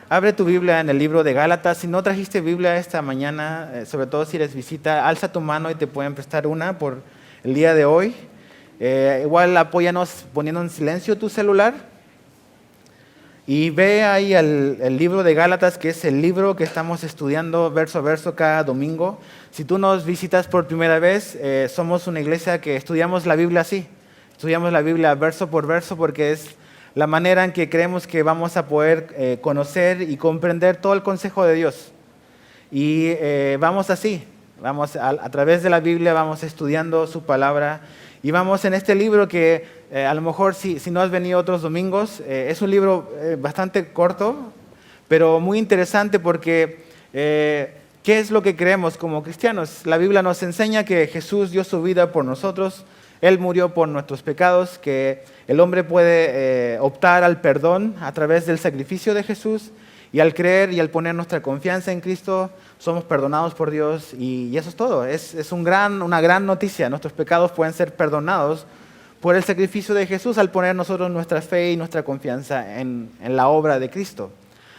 abre tu Biblia en el libro de Gálatas. Si no trajiste Biblia esta mañana, sobre todo si eres visita, alza tu mano y te pueden prestar una por el día de hoy. Igual apóyanos poniendo en silencio tu celular. Y ve ahí el libro de Gálatas, que es el libro que estamos estudiando verso a verso cada domingo. Si tú nos visitas por primera vez, somos una iglesia que estudiamos la Biblia así. Estudiamos la Biblia verso por verso porque es la manera en que creemos que vamos a poder conocer y comprender todo el consejo de Dios. Y vamos así, vamos a través de la Biblia, vamos estudiando su palabra. Y vamos en este libro que a lo mejor si no has venido otros domingos, es un libro bastante corto, pero muy interesante porque ¿qué es lo que creemos como cristianos? La Biblia nos enseña que Jesús dio su vida por nosotros, Él murió por nuestros pecados, que el hombre puede optar al perdón a través del sacrificio de Jesús, y al creer y al poner nuestra confianza en Cristo, somos perdonados por Dios y eso es todo. Es una gran noticia. Nuestros pecados pueden ser perdonados por el sacrificio de Jesús al poner nosotros nuestra fe y nuestra confianza en la obra de Cristo.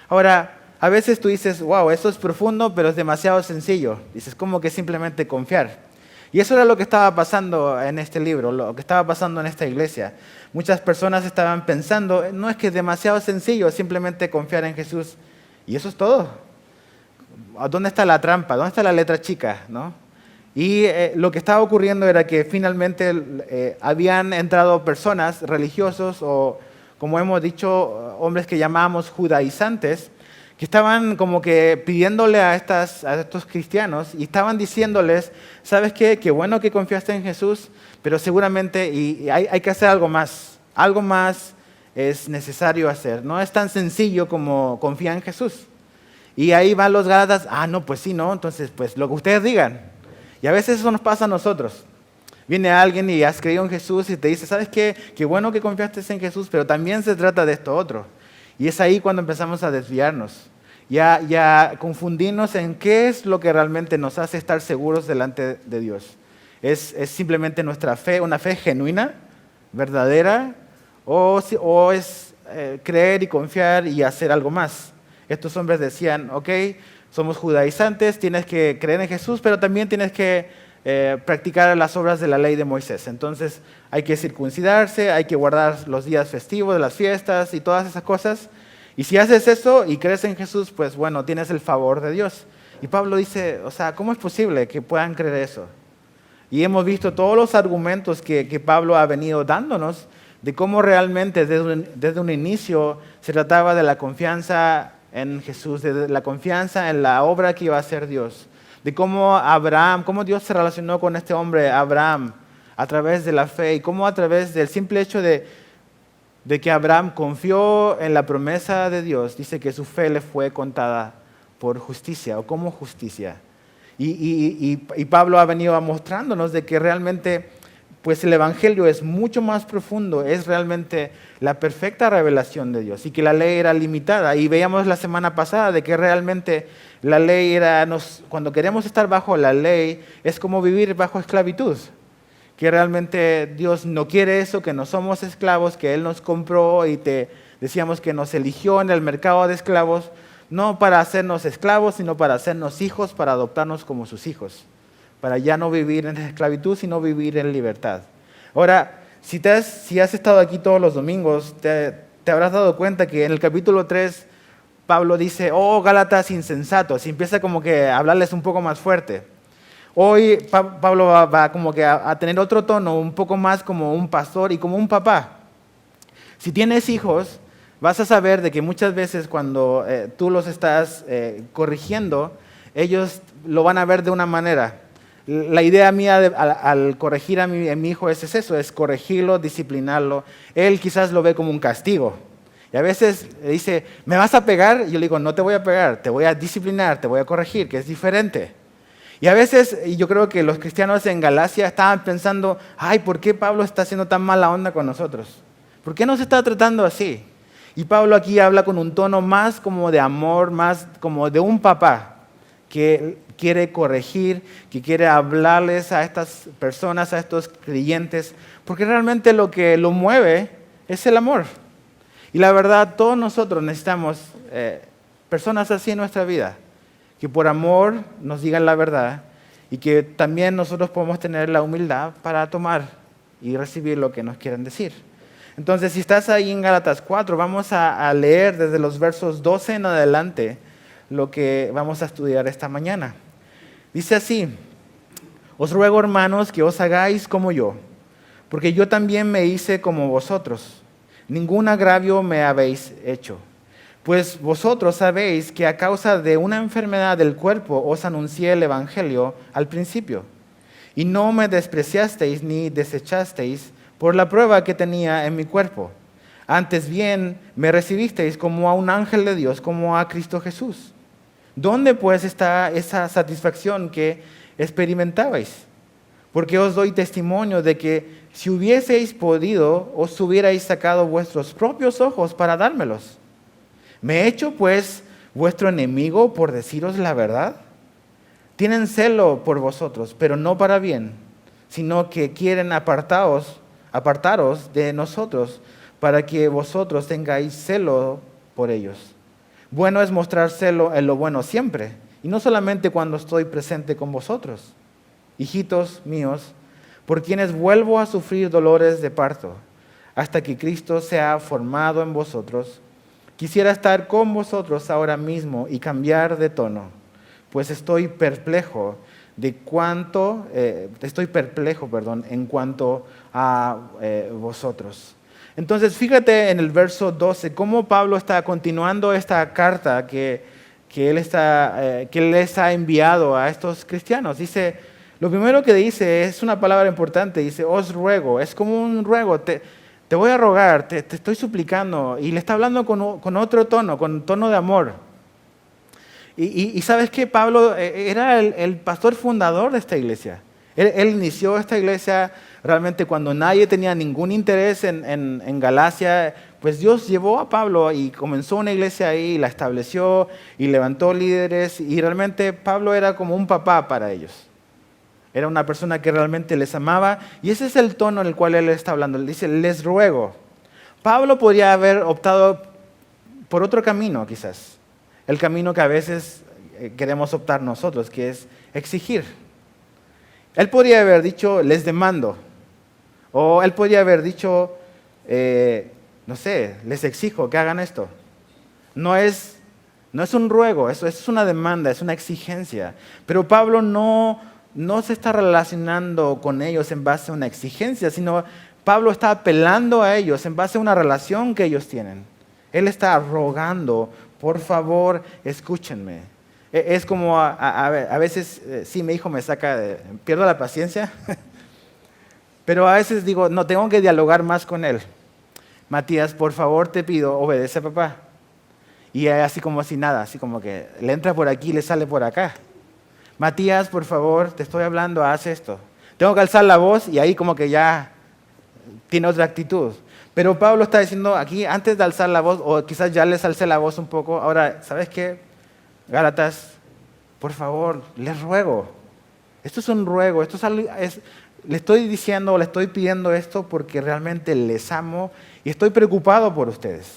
Ahora, a veces tú dices, wow, esto es profundo, pero es demasiado sencillo. Dices, ¿cómo que simplemente confiar? Y eso era lo que estaba pasando en este libro, lo que estaba pasando en esta iglesia. Muchas personas estaban pensando, no es que es demasiado sencillo simplemente confiar en Jesús. Y eso es todo. ¿Dónde está la trampa? ¿Dónde está la letra chica? ¿No? Y lo que estaba ocurriendo era que finalmente habían entrado personas religiosos o, como hemos dicho, hombres que llamamos judaizantes, que estaban como que pidiéndole a estos cristianos y estaban diciéndoles, ¿sabes qué? Qué bueno que confiaste en Jesús, pero seguramente hay que hacer algo más. Algo más es necesario hacer. No es tan sencillo como confiar en Jesús. Y ahí van los Gálatas, no, pues sí, no, entonces pues lo que ustedes digan. Y a veces eso nos pasa a nosotros. Viene alguien y has creído en Jesús y te dice, ¿sabes qué? Qué bueno que confiaste en Jesús, pero también se trata de esto otro. Y es ahí cuando empezamos a desviarnos, ya confundirnos en qué es lo que realmente nos hace estar seguros delante de Dios. ¿Es simplemente nuestra fe, una fe genuina, verdadera, o es creer y confiar y hacer algo más? Estos hombres decían, ok, somos judaizantes, tienes que creer en Jesús, pero también tienes que practicar las obras de la ley de Moisés. Entonces hay que circuncidarse, hay que guardar los días festivos de las fiestas y todas esas cosas. Y si haces eso y crees en Jesús, pues bueno, tienes el favor de Dios. Y Pablo dice, o sea, ¿cómo es posible que puedan creer eso? Y hemos visto todos los argumentos que Pablo ha venido dándonos de cómo realmente desde un inicio se trataba de la confianza en Jesús, de la confianza en la obra que iba a hacer Dios. De cómo Dios se relacionó con este hombre, Abraham, a través de la fe y cómo a través del simple hecho de que Abraham confió en la promesa de Dios, dice que su fe le fue contada por justicia o como justicia. Y Pablo ha venido mostrándonos de que realmente pues el Evangelio es mucho más profundo, es realmente la perfecta revelación de Dios y que la ley era limitada. Y veíamos la semana pasada de que realmente la ley cuando queremos estar bajo la ley, es como vivir bajo esclavitud. Que realmente Dios no quiere eso, que no somos esclavos, que Él nos compró y decíamos que nos eligió en el mercado de esclavos, no para hacernos esclavos, sino para hacernos hijos, para adoptarnos como sus hijos. Para ya no vivir en esclavitud, sino vivir en libertad. Ahora, si has estado aquí todos los domingos, te habrás dado cuenta que en el capítulo 3, Pablo dice, oh, Gálatas insensatos, y empieza como que a hablarles un poco más fuerte. Hoy Pablo va como que a tener otro tono, un poco más como un pastor y como un papá. Si tienes hijos, vas a saber de que muchas veces cuando tú los estás corrigiendo, ellos lo van a ver de una manera. La idea mía al corregir a mi hijo es eso, es corregirlo, disciplinarlo. Él quizás lo ve como un castigo. Y a veces dice, ¿me vas a pegar? Y yo le digo, no te voy a pegar, te voy a disciplinar, te voy a corregir, que es diferente. Y a veces, y yo creo que los cristianos en Galacia estaban pensando, ay, ¿por qué Pablo está haciendo tan mala onda con nosotros? ¿Por qué nos está tratando así? Y Pablo aquí habla con un tono más como de amor, más como de un papá que quiere corregir, que quiere hablarles a estas personas, a estos creyentes, porque realmente lo que lo mueve es el amor. Y la verdad, todos nosotros necesitamos personas así en nuestra vida, que por amor nos digan la verdad y que también nosotros podemos tener la humildad para tomar y recibir lo que nos quieran decir. Entonces, si estás ahí en Gálatas 4, vamos a leer desde los versos 12 en adelante lo que vamos a estudiar esta mañana. Dice así: os ruego, hermanos, que os hagáis como yo, porque yo también me hice como vosotros. Ningún agravio me habéis hecho. Pues vosotros sabéis que a causa de una enfermedad del cuerpo os anuncié el Evangelio al principio, y no me despreciasteis ni desechasteis por la prueba que tenía en mi cuerpo. Antes bien me recibisteis como a un ángel de Dios, como a Cristo Jesús. ¿Dónde pues está esa satisfacción que experimentabais? Porque os doy testimonio de que si hubieseis podido, os hubierais sacado vuestros propios ojos para dármelos. ¿Me he hecho pues vuestro enemigo por deciros la verdad? Tienen celo por vosotros, pero no para bien, sino que quieren apartaros de nosotros, para que vosotros tengáis celo por ellos. Bueno es mostrar celo en lo bueno siempre, y no solamente cuando estoy presente con vosotros. Hijitos míos, por quienes vuelvo a sufrir dolores de parto, hasta que Cristo sea formado en vosotros. Quisiera estar con vosotros ahora mismo y cambiar de tono, pues estoy perplejo en cuanto a vosotros. Entonces, fíjate en el verso 12, cómo Pablo está continuando esta carta que él les ha enviado a estos cristianos. Dice, lo primero que dice es una palabra importante, dice, os ruego, es como un ruego, te voy a rogar, te estoy suplicando, y le está hablando con otro tono, con tono de amor. Y ¿sabes qué? Pablo era el pastor fundador de esta iglesia. Él inició esta iglesia realmente cuando nadie tenía ningún interés en Galacia. Pues Dios llevó a Pablo y comenzó una iglesia ahí, la estableció y levantó líderes. Y realmente Pablo era como un papá para ellos. Era una persona que realmente les amaba. Y ese es el tono en el cual él está hablando. Él dice, les ruego. Pablo podría haber optado por otro camino quizás. El camino que a veces queremos optar nosotros, que es exigir. Él podría haber dicho, les demando. O él podría haber dicho, no sé, les exijo que hagan esto. No es un ruego, eso es una demanda, es una exigencia. Pero Pablo no se está relacionando con ellos en base a una exigencia, sino Pablo está apelando a ellos en base a una relación que ellos tienen. Él está rogando, por favor, escúchenme. Es como a veces, sí, mi hijo me pierdo la paciencia, pero a veces digo, no, tengo que dialogar más con él. Matías, por favor, te pido, obedece a papá. Y así como así nada, así como que le entra por aquí y le sale por acá. Matías, por favor, te estoy hablando, haz esto. Tengo que alzar la voz y ahí como que ya tiene otra actitud. Pero Pablo está diciendo aquí, antes de alzar la voz, o quizás ya les alcé la voz un poco, ahora, ¿sabes qué? Gálatas, por favor, les ruego. Esto es un ruego, le estoy diciendo, le estoy pidiendo esto porque realmente les amo y estoy preocupado por ustedes.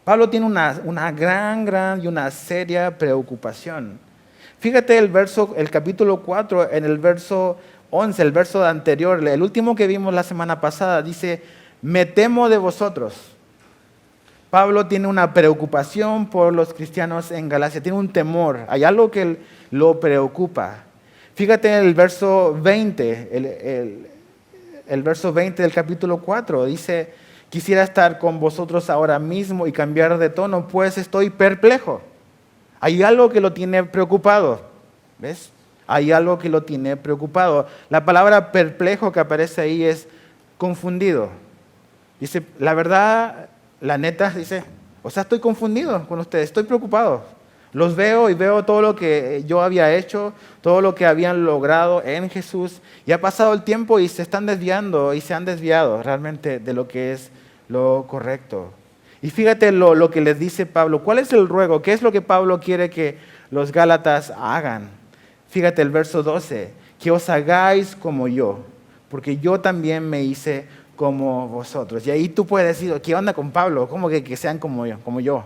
Pablo tiene una gran y una seria preocupación. Fíjate el capítulo 4, en el verso 11, el verso anterior, el último que vimos la semana pasada, dice, me temo de vosotros. Pablo tiene una preocupación por los cristianos en Galacia, tiene un temor, hay algo que lo preocupa. Fíjate en el verso 20, el verso 20 del capítulo 4, dice, quisiera estar con vosotros ahora mismo y cambiar de tono, pues estoy perplejo. Hay algo que lo tiene preocupado, ¿ves? Hay algo que lo tiene preocupado. La palabra perplejo que aparece ahí es confundido. Dice, la verdad, la neta, dice, o sea, estoy confundido con ustedes, estoy preocupado. Los veo y veo todo lo que yo había hecho, todo lo que habían logrado en Jesús, y ha pasado el tiempo y se están desviando y se han desviado realmente de lo que es lo correcto. Y fíjate lo que les dice Pablo. ¿Cuál es el ruego? ¿Qué es lo que Pablo quiere que los gálatas hagan? Fíjate el verso 12, que os hagáis como yo, porque yo también me hice como vosotros. Y ahí tú puedes decir, ¿qué onda con Pablo? ¿Cómo que sean como yo?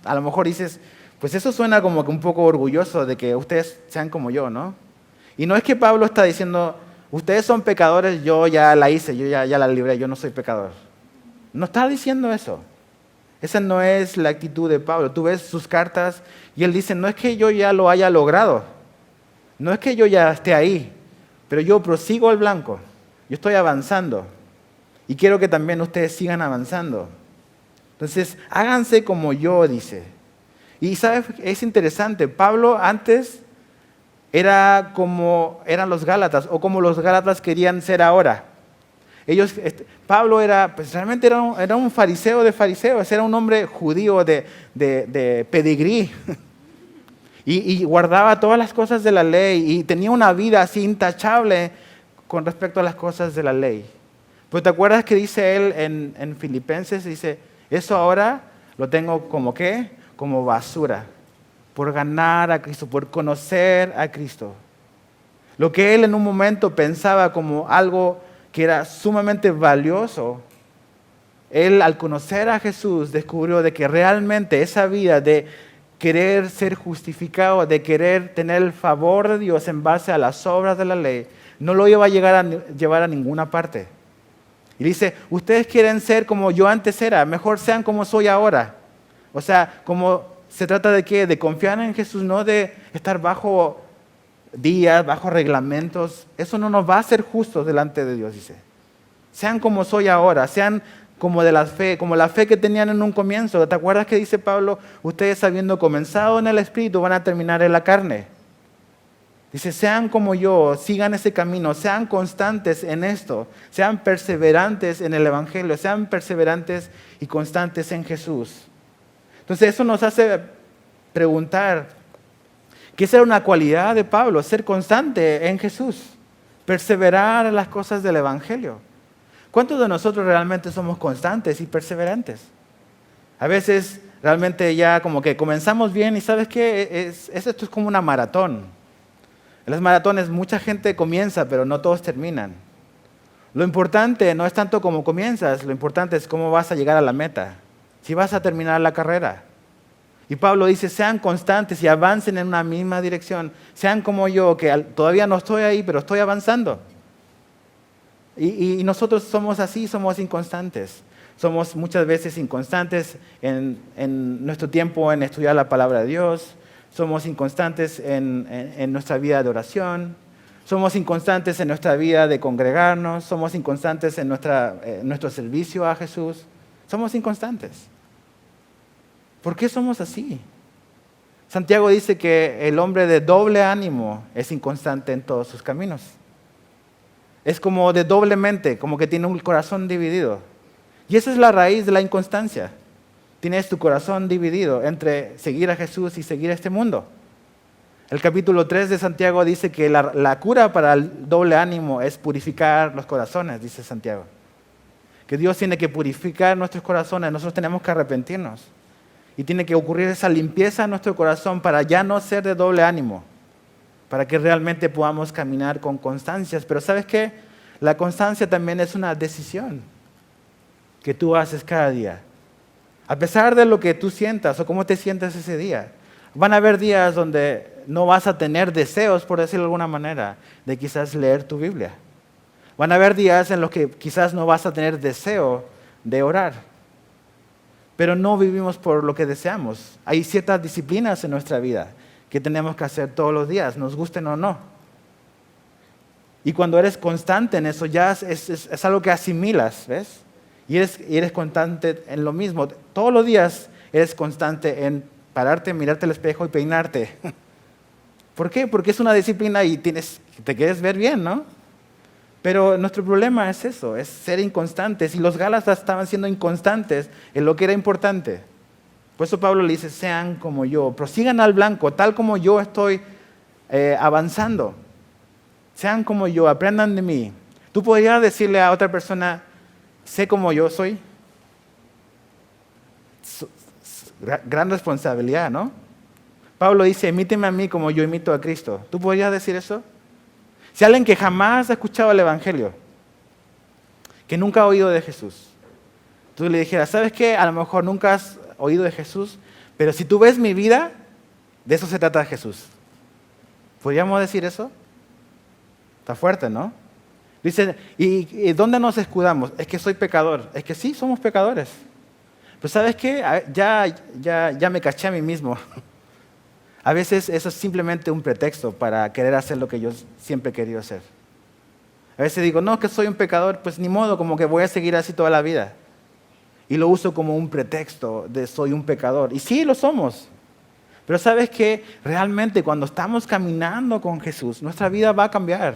A lo mejor dices, Pues eso suena como que un poco orgulloso de que ustedes sean como yo, ¿no? Y no es que Pablo está diciendo, ustedes son pecadores, yo ya la hice, yo ya la libré, yo no soy pecador. No está diciendo eso. Esa no es la actitud de Pablo. Tú ves sus cartas y él dice, no es que yo ya lo haya logrado, no es que yo ya esté ahí, pero yo prosigo al blanco, yo estoy avanzando y quiero que también ustedes sigan avanzando. Entonces, háganse como yo, dice. Y sabes, es interesante, Pablo antes era como eran los Gálatas o como los Gálatas querían ser ahora. Pablo realmente era un fariseo de fariseos, era un hombre judío de pedigrí y guardaba todas las cosas de la ley y tenía una vida así intachable con respecto a las cosas de la ley. Pero ¿te acuerdas que dice él en Filipenses? Dice, eso ahora lo tengo como ¿qué? Como basura, por ganar a Cristo, por conocer a Cristo. Lo que él en un momento pensaba como algo que era sumamente valioso, él al conocer a Jesús descubrió de que realmente esa vida de querer ser justificado, de querer tener el favor de Dios en base a las obras de la ley, no lo iba a llevar a ninguna parte. Y dice, ustedes quieren ser como yo antes era, mejor sean como soy ahora. O sea, como se trata de ¿qué? De confiar en Jesús, no de estar bajo días, bajo reglamentos. Eso no nos va a hacer justos delante de Dios, dice. Sean como soy ahora, sean como de la fe, como la fe que tenían en un comienzo. ¿Te acuerdas que dice Pablo? Ustedes habiendo comenzado en el Espíritu van a terminar en la carne. Dice, sean como yo, sigan ese camino, sean constantes en esto, sean perseverantes en el Evangelio, sean perseverantes y constantes en Jesús. Entonces eso nos hace preguntar, ¿qué será una cualidad de Pablo? Ser constante en Jesús, perseverar en las cosas del Evangelio. ¿Cuántos de nosotros realmente somos constantes y perseverantes? A veces realmente ya como que comenzamos bien y ¿sabes qué? Esto es como una maratón. En las maratones mucha gente comienza, pero no todos terminan. Lo importante no es tanto cómo comienzas, lo importante es cómo vas a llegar a la meta, si vas a terminar la carrera. Y Pablo dice, sean constantes y avancen en una misma dirección. Sean como yo, que todavía no estoy ahí, pero estoy avanzando. Y nosotros somos así, somos inconstantes. Somos muchas veces inconstantes en nuestro tiempo en estudiar la palabra de Dios. Somos inconstantes en nuestra vida de oración. Somos inconstantes en nuestra vida de congregarnos. Somos inconstantes en nuestro servicio a Jesús. Somos inconstantes. ¿Por qué somos así? Santiago dice que el hombre de doble ánimo es inconstante en todos sus caminos. Es como de doble mente, como que tiene un corazón dividido. Y esa es la raíz de la inconstancia. Tienes tu corazón dividido entre seguir a Jesús y seguir a este mundo. El capítulo 3 de Santiago dice que la cura para el doble ánimo es purificar los corazones, dice Santiago. Que Dios tiene que purificar nuestros corazones, nosotros tenemos que arrepentirnos. Y tiene que ocurrir esa limpieza en nuestro corazón para ya no ser de doble ánimo, para que realmente podamos caminar con constancias. Pero ¿sabes qué? La constancia también es una decisión que tú haces cada día. A pesar de lo que tú sientas o cómo te sientas ese día, van a haber días donde no vas a tener deseos, por decirlo de alguna manera, de quizás leer tu Biblia. Van a haber días en los que quizás no vas a tener deseo de orar. Pero no vivimos por lo que deseamos. Hay ciertas disciplinas en nuestra vida que tenemos que hacer todos los días, nos gusten o no. Y cuando eres constante en eso, ya es algo que asimilas, ¿ves? Y eres constante en lo mismo. Todos los días eres constante en pararte, mirarte al espejo y peinarte. ¿Por qué? Porque es una disciplina y te quieres ver bien, ¿no? Pero nuestro problema es eso, es ser inconstantes. Y los Gálatas estaban siendo inconstantes en lo que era importante. Por eso Pablo le dice, sean como yo, prosigan al blanco, tal como yo estoy avanzando. Sean como yo, aprendan de mí. Tú podrías decirle a otra persona, sé como yo soy. Gran responsabilidad, ¿no? Pablo dice, imíteme a mí como yo imito a Cristo. ¿Tú podrías decir eso? Si alguien que jamás ha escuchado el Evangelio, que nunca ha oído de Jesús, tú le dijeras, ¿sabes qué? A lo mejor nunca has oído de Jesús, pero si tú ves mi vida, De eso se trata Jesús. ¿Podríamos decir eso? Está fuerte, ¿no? Dice, ¿y dónde nos escudamos? Es que soy pecador. Es que sí, somos pecadores. Pero ¿sabes qué? Ya me caché a mí mismo. A veces eso es simplemente un pretexto para querer hacer lo que yo siempre he querido hacer. A veces digo, no, que soy un pecador, pues ni modo, como que voy a seguir así toda la vida. Y lo uso como un pretexto de soy un pecador. Y sí, lo somos. Pero ¿sabes qué? Realmente cuando estamos caminando con Jesús, nuestra vida va a cambiar.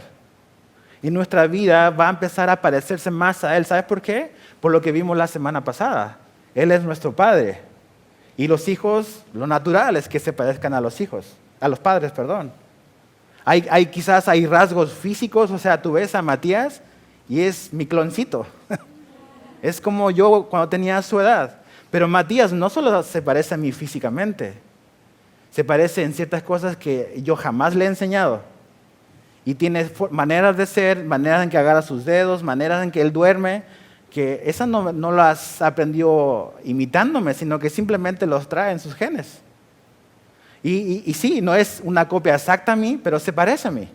Y nuestra vida va a empezar a parecerse más a Él. ¿Sabes por qué? Por lo que vimos la semana pasada. Él es nuestro Padre. Y los hijos, lo natural es que se parezcan a los padres, perdón. Quizás hay rasgos físicos, o sea, tú ves a Matías y es mi cloncito. Es como yo cuando tenía su edad. Pero Matías no solo se parece a mí físicamente, se parece en ciertas cosas que yo jamás le he enseñado. Y tiene maneras de ser, maneras en que agarra sus dedos, maneras en que él duerme, que esas no las aprendió imitándome, sino que simplemente los trae en sus genes. Y sí, no es una copia exacta a mí, pero se parece a mí.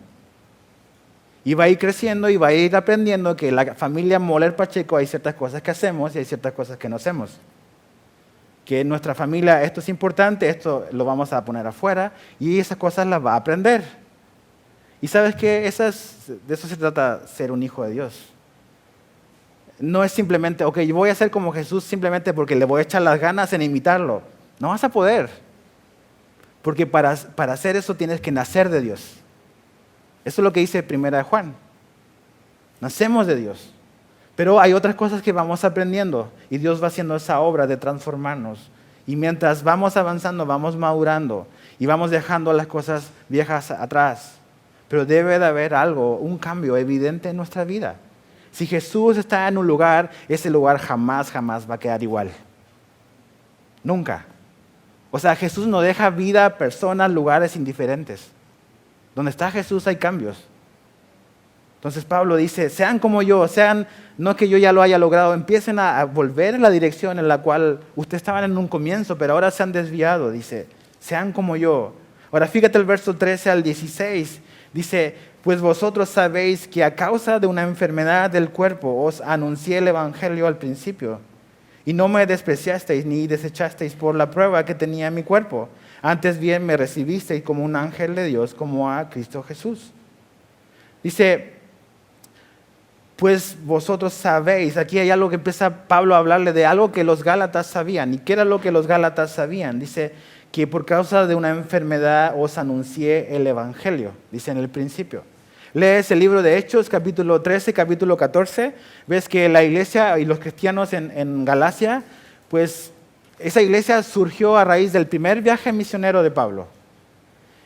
Y va a ir creciendo y va a ir aprendiendo que la familia Moller Pacheco hay ciertas cosas que hacemos y hay ciertas cosas que no hacemos. Que en nuestra familia esto es importante, esto lo vamos a poner afuera y esas cosas las va a aprender. Y sabes que de eso se trata ser un hijo de Dios. No es simplemente, ok, yo voy a ser como Jesús simplemente porque le voy a echar las ganas en imitarlo. No vas a poder. Porque para hacer eso tienes que nacer de Dios. Eso es lo que dice 1 Juan. Nacemos de Dios. Pero hay otras cosas que vamos aprendiendo y Dios va haciendo esa obra de transformarnos. Y mientras vamos avanzando, vamos madurando y vamos dejando las cosas viejas atrás. Pero debe de haber algo, un cambio evidente en nuestra vida. Si Jesús está en un lugar, ese lugar jamás va a quedar igual. Nunca. O sea, Jesús no deja vida, personas, lugares indiferentes. Donde está Jesús hay cambios. Entonces Pablo dice, sean como yo, no que yo ya lo haya logrado, empiecen a volver en la dirección en la cual ustedes estaban en un comienzo, pero ahora se han desviado, dice, sean como yo. Ahora fíjate el verso 13 al 16, dice, pues vosotros sabéis que a causa de una enfermedad del cuerpo os anuncié el evangelio al principio, y no me despreciasteis ni desechasteis por la prueba que tenía en mi cuerpo, antes bien me recibisteis como un ángel de Dios, como a Cristo Jesús. Dice, pues vosotros sabéis, aquí hay algo que empieza Pablo a hablarle de algo que los Gálatas sabían. ¿Y qué era lo que los Gálatas sabían? Dice que por causa de una enfermedad os anuncié el evangelio, dice en el principio. Lees el libro de Hechos, capítulo 13, capítulo 14, ves que la iglesia y los cristianos en Galacia, pues esa iglesia surgió a raíz del primer viaje misionero de Pablo.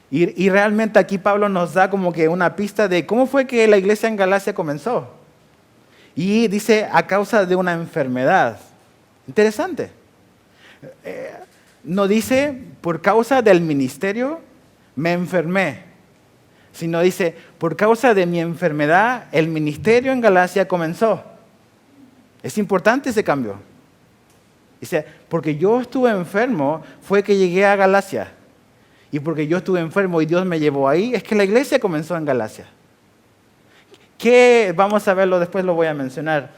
Y realmente aquí Pablo nos da como que una pista de cómo fue que la iglesia en Galacia comenzó. Y dice, a causa de una enfermedad. Interesante. No dice, por causa del ministerio me enfermé, sino dice, por causa de mi enfermedad el ministerio en Galacia comenzó. Es importante ese cambio. Dice, porque yo estuve enfermo fue que llegué a Galacia. Y porque yo estuve enfermo y Dios me llevó ahí, es que la iglesia comenzó en Galacia. ¿Qué? Vamos a verlo, después lo voy a mencionar.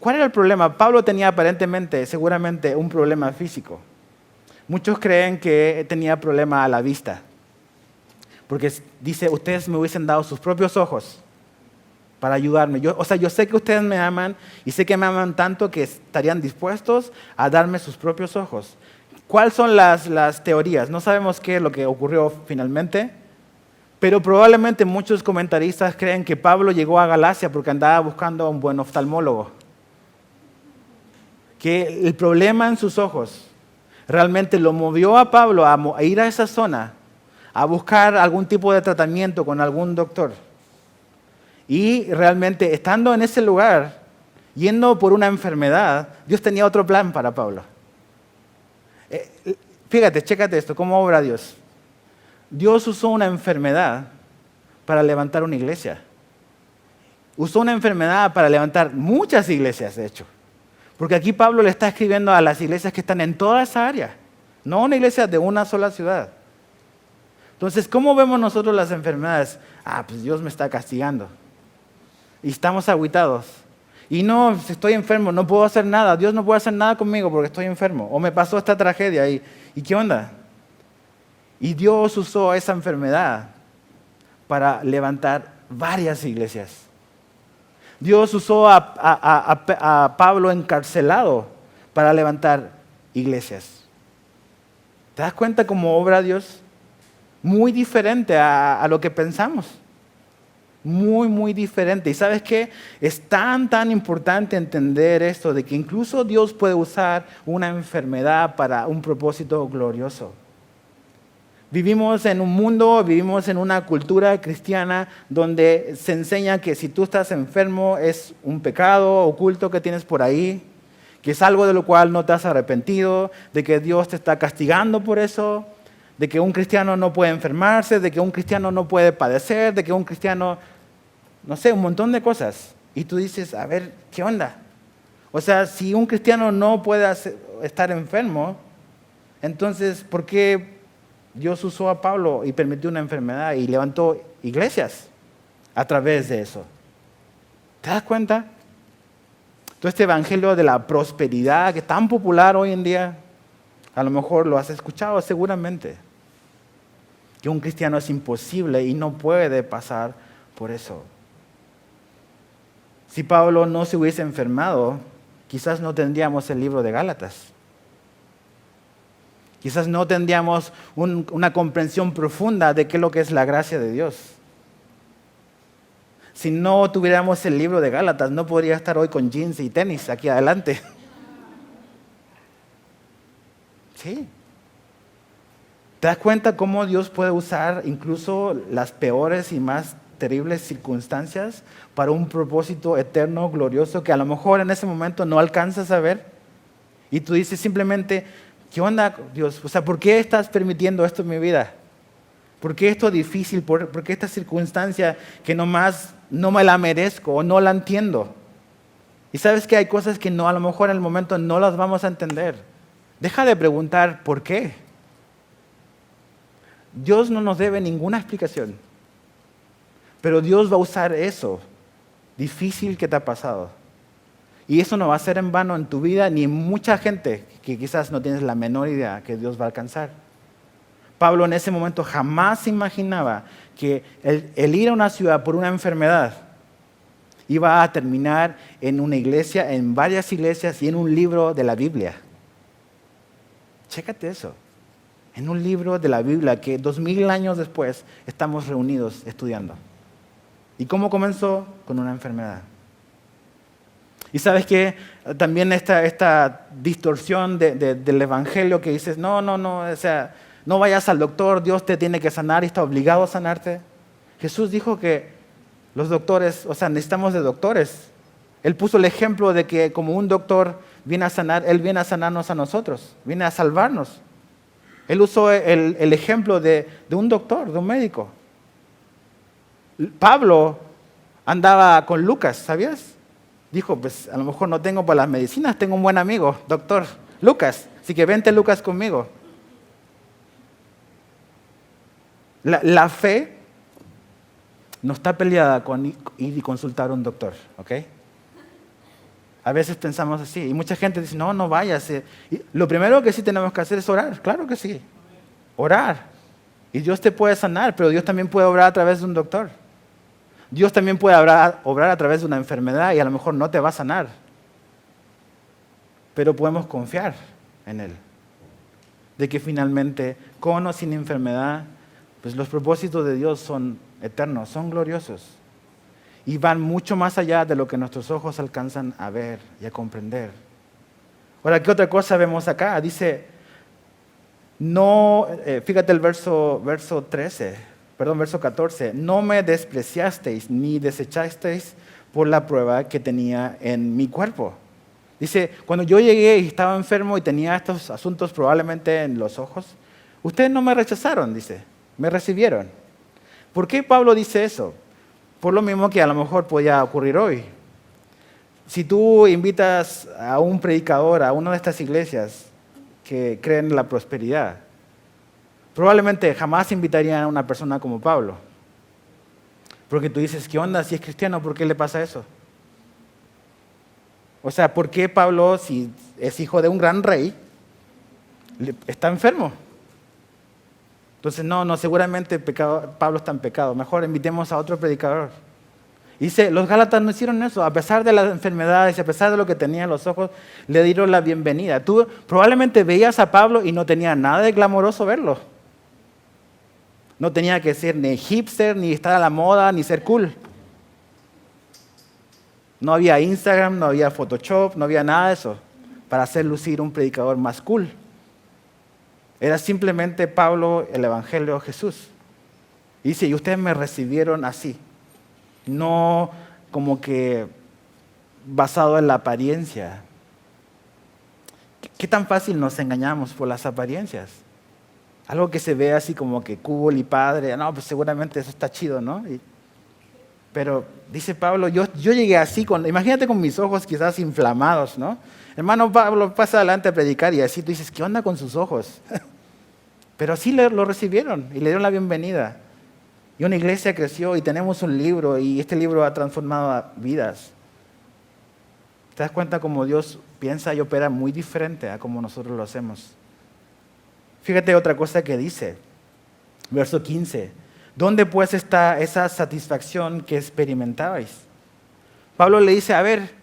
¿Cuál era el problema? Pablo tenía aparentemente, seguramente, un problema físico. Muchos creen que tenía problema a la vista. Porque dice, ustedes me hubiesen dado sus propios ojos para ayudarme. Yo sé que ustedes me aman y sé que me aman tanto que estarían dispuestos a darme sus propios ojos. ¿Cuáles son las teorías? No sabemos qué es lo que ocurrió finalmente. Pero probablemente muchos comentaristas creen que Pablo llegó a Galacia porque andaba buscando a un buen oftalmólogo. Que el problema en sus ojos realmente lo movió a Pablo a ir a esa zona, a buscar algún tipo de tratamiento con algún doctor. Y realmente estando en ese lugar, yendo por una enfermedad, Dios tenía otro plan para Pablo. Fíjate, chécate esto, ¿cómo obra Dios? Dios usó una enfermedad para levantar una iglesia. Usó una enfermedad para levantar muchas iglesias, de hecho. Porque aquí Pablo le está escribiendo a las iglesias que están en toda esa área. No una iglesia de una sola ciudad. Entonces, ¿cómo vemos nosotros las enfermedades? Pues Dios me está castigando. Y estamos agüitados. Y no, estoy enfermo, no puedo hacer nada. Dios no puede hacer nada conmigo porque estoy enfermo. O me pasó esta tragedia. ¿Y qué onda? Y Dios usó esa enfermedad para levantar varias iglesias. Dios usó a Pablo encarcelado para levantar iglesias. ¿Te das cuenta cómo obra Dios? Muy diferente a lo que pensamos. Muy, muy diferente. ¿Y sabes qué? Es tan importante entender esto, de que incluso Dios puede usar una enfermedad para un propósito glorioso. Vivimos en un mundo, vivimos en una cultura cristiana donde se enseña que si tú estás enfermo es un pecado oculto que tienes por ahí, que es algo de lo cual no te has arrepentido, de que Dios te está castigando por eso, de que un cristiano no puede enfermarse, de que un cristiano no puede padecer, de que un cristiano, no sé, un montón de cosas. Y tú dices, a ver, ¿qué onda? O sea, si un cristiano no puede estar enfermo, entonces, ¿por qué Dios usó a Pablo y permitió una enfermedad y levantó iglesias a través de eso? ¿Te das cuenta? Todo este evangelio de la prosperidad que es tan popular hoy en día, a lo mejor lo has escuchado seguramente, que un cristiano es imposible y no puede pasar por eso. Si Pablo no se hubiese enfermado, quizás no tendríamos el libro de Gálatas. Quizás no tendríamos una comprensión profunda de qué es lo que es la gracia de Dios. Si no tuviéramos el libro de Gálatas, no podría estar hoy con jeans y tenis aquí adelante. Sí. ¿Te das cuenta cómo Dios puede usar incluso las peores y más terribles circunstancias para un propósito eterno, glorioso, que a lo mejor en ese momento no alcanzas a ver? Y tú dices simplemente, ¿qué onda, Dios? O sea, ¿por qué estás permitiendo esto en mi vida? ¿Por qué esto es difícil? ¿Por qué esta circunstancia que nomás no me la merezco o no la entiendo? Y sabes que hay cosas que a lo mejor en el momento no las vamos a entender. Deja de preguntar ¿por qué? Dios no nos debe ninguna explicación. Pero Dios va a usar eso difícil que te ha pasado. Y eso no va a ser en vano en tu vida ni en mucha gente que quizás no tienes la menor idea que Dios va a alcanzar. Pablo en ese momento jamás se imaginaba que el ir a una ciudad por una enfermedad iba a terminar en una iglesia, en varias iglesias y en un libro de la Biblia. Chécate eso. En un libro de la Biblia que 2000 años después estamos reunidos estudiando. ¿Y cómo comenzó? Con una enfermedad. Y sabes que también esta distorsión del evangelio que dices, no, o sea, no vayas al doctor, Dios te tiene que sanar y está obligado a sanarte. Jesús dijo que los doctores, o sea, necesitamos de doctores. Él puso el ejemplo de que como un doctor viene a sanar, Él viene a sanarnos a nosotros, viene a salvarnos. Él usó el ejemplo de un doctor, de un médico. Pablo andaba con Lucas, ¿sabías? Dijo, pues a lo mejor no tengo para las medicinas, tengo un buen amigo, doctor Lucas, así que vente Lucas conmigo. La fe no está peleada con ir y consultar a un doctor, ¿ok? A veces pensamos así, y mucha gente dice, no vayas. Y lo primero que sí tenemos que hacer es orar, claro que sí, orar. Y Dios te puede sanar, pero Dios también puede obrar a través de un doctor. Dios también puede obrar a través de una enfermedad y a lo mejor no te va a sanar. Pero podemos confiar en Él. De que finalmente, con o sin enfermedad, pues los propósitos de Dios son eternos, son gloriosos. Y van mucho más allá de lo que nuestros ojos alcanzan a ver y a comprender. Ahora, ¿qué otra cosa vemos acá? Dice, fíjate el verso 14, no me despreciasteis ni desechasteis por la prueba que tenía en mi cuerpo. Dice, cuando yo llegué y estaba enfermo y tenía estos asuntos probablemente en los ojos, ustedes no me rechazaron, dice, me recibieron. ¿Por qué Pablo dice eso? Por lo mismo que a lo mejor podía ocurrir hoy. Si tú invitas a un predicador a una de estas iglesias que creen en la prosperidad, probablemente jamás invitarían a una persona como Pablo. Porque tú dices, ¿qué onda? Si es cristiano, ¿por qué le pasa eso? O sea, ¿por qué Pablo, si es hijo de un gran rey, está enfermo? Entonces, no, seguramente Pablo está en pecado. Mejor invitemos a otro predicador. Y dice, los Gálatas no hicieron eso. A pesar de las enfermedades, a pesar de lo que tenía en los ojos, le dieron la bienvenida. Tú probablemente veías a Pablo y no tenía nada de glamoroso verlo. No tenía que ser ni hipster, ni estar a la moda, ni ser cool. No había Instagram, no había Photoshop, no había nada de eso para hacer lucir un predicador más cool. Era simplemente Pablo, el Evangelio de Jesús. Y dice, y ustedes me recibieron así. No como que basado en la apariencia. ¿Qué tan fácil nos engañamos por las apariencias? Algo que se ve así como que cool y padre. No, pues seguramente eso está chido, ¿no? Pero dice Pablo, yo llegué así, imagínate con mis ojos quizás inflamados, ¿no? Hermano Pablo pasa adelante a predicar y así tú dices, ¿qué onda con sus ojos? Pero así lo recibieron y le dieron la bienvenida. Y una iglesia creció y tenemos un libro y este libro ha transformado vidas. ¿Te das cuenta cómo Dios piensa y opera muy diferente a como nosotros lo hacemos? Fíjate otra cosa que dice, verso 15. ¿Dónde pues está esa satisfacción que experimentabais? Pablo le dice, a ver,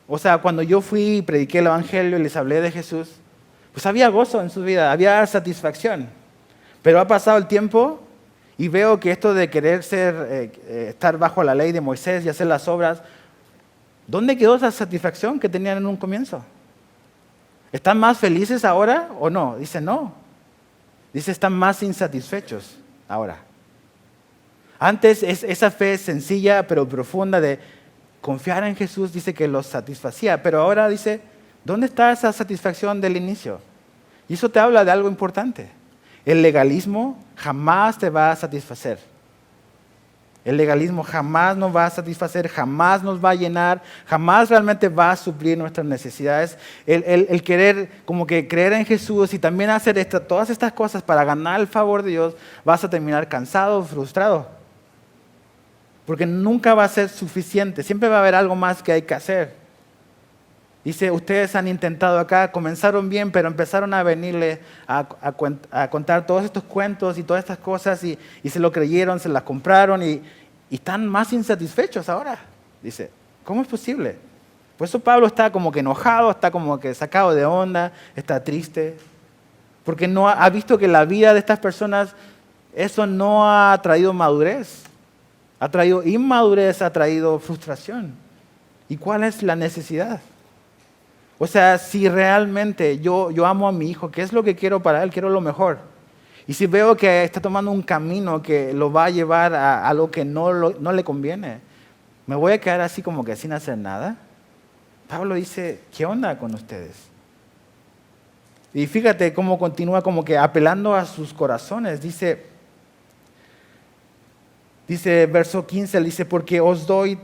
o sea, cuando yo fui y prediqué el Evangelio y les hablé de Jesús, pues había gozo en su vida, había satisfacción. Pero ha pasado el tiempo y veo que esto de querer estar bajo la ley de Moisés y hacer las obras, ¿dónde quedó esa satisfacción que tenían en un comienzo? ¿Están más felices ahora o no? Dice, no. Dice, están más insatisfechos ahora. Antes esa fe sencilla pero profunda de confiar en Jesús dice que los satisfacía, pero ahora dice, ¿dónde está esa satisfacción del inicio? Y eso te habla de algo importante. El legalismo jamás te va a satisfacer. El legalismo jamás nos va a satisfacer, jamás nos va a llenar, jamás realmente va a suplir nuestras necesidades. El querer, como que creer en Jesús y también hacer todas estas cosas para ganar el favor de Dios, vas a terminar cansado, frustrado. Porque nunca va a ser suficiente, siempre va a haber algo más que hay que hacer. Dice, ustedes han intentado acá, comenzaron bien, pero empezaron a venirle a contar todos estos cuentos y todas estas cosas y se lo creyeron, se las compraron y están más insatisfechos ahora. Dice, ¿cómo es posible? Por eso Pablo está como que enojado, está como que sacado de onda, está triste, porque no ha visto que la vida de estas personas, eso no ha traído madurez, ha traído inmadurez, ha traído frustración. ¿Y cuál es la necesidad? O sea, si realmente yo amo a mi hijo, ¿qué es lo que quiero para él? Quiero lo mejor. Y si veo que está tomando un camino que lo va a llevar a algo que no le conviene, ¿me voy a quedar así como que sin hacer nada? Pablo dice, ¿qué onda con ustedes? Y fíjate cómo continúa como que apelando a sus corazones. Dice verso 15, dice, porque os doy